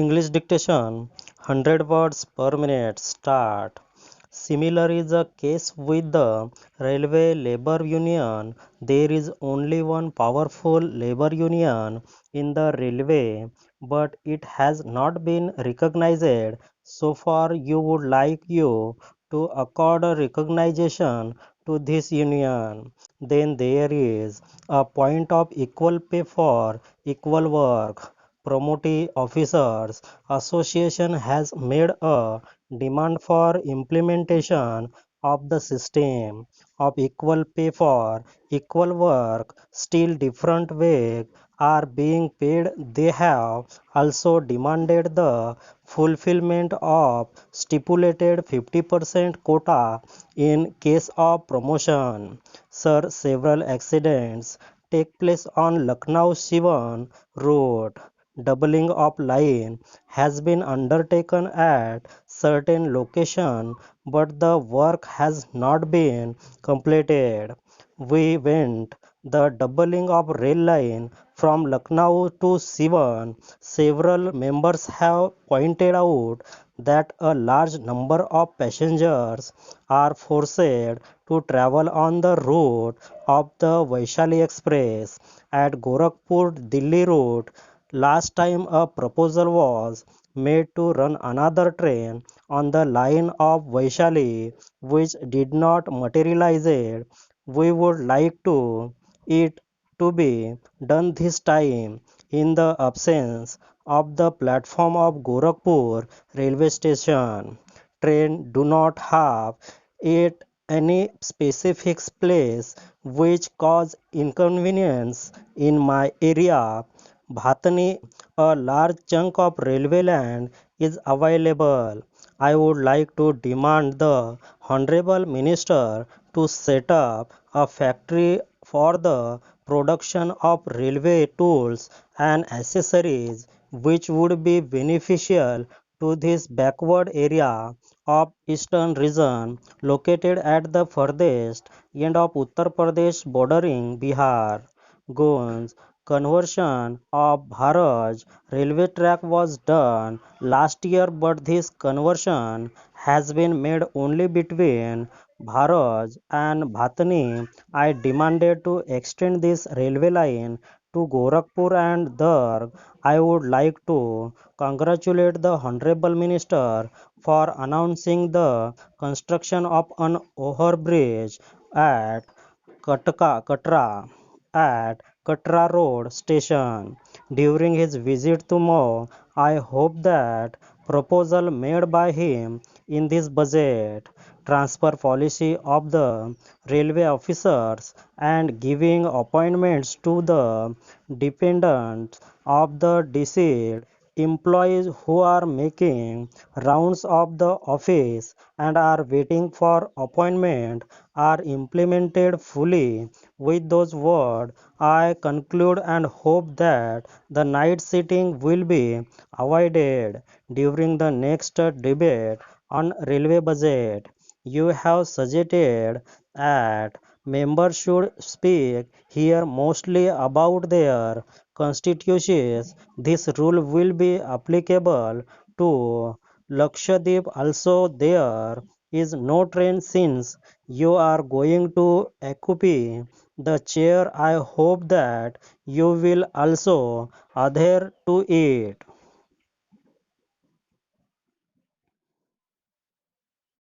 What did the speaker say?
English dictation 100 words per minute start. Similar is the case with the Railway Labor Union. There is only one powerful labor union in the railway, but it has not been recognized. So far, you would like you to accord a recognition to this union. Then there is a point of equal pay for equal work. Promoting Officers Association has made a demand for implementation of the system of equal pay for equal work. Still different wages are being paid. They have also demanded the fulfillment of stipulated 50% quota in case of promotion. Sir, several accidents take place on Lucknow Siwan road. Doubling of line has been undertaken at certain location, but the work has not been completed. We went the doubling of rail line from Lucknow to Siwan. Several members have pointed out that a large number of passengers are forced to travel on the route of the Vaishali Express at Gorakhpur Delhi route. Last time a proposal was made to run another train on the line of Vaishali, which did not materialize. We would like to it to be done this time in the absence of the platform of Gorakhpur railway station. Train do not have at any specific place which cause inconvenience in my area. Bhatani, a large chunk of railway land is available. I would like to demand the Honorable Minister to set up a factory for the production of railway tools and accessories which would be beneficial to this backward area of eastern region located at the furthest end of Uttar Pradesh bordering Bihar. Gonj conversion of Bharaj railway track was done last year, but this conversion has been made only between Bharaj and Bhatani. I demanded to extend this railway line to Gorakhpur and Darg. I would like to congratulate the Honorable Minister for announcing the construction of an overbridge at Katra at Katra Road Station. During his visit to Mo, I hope that proposal made by him in this budget transfer policy of the railway officers and giving appointments to the dependents of the deceased employees who are making rounds of the office and are waiting for appointment are implemented fully. With those words, I conclude and hope that the night sitting will be avoided during the next debate on railway budget. You have suggested that members should speak here mostly about their constituencies. This rule will be applicable to Lakshadweep also. There is no train since you are going to occupy the chair. I hope that you will also adhere to it.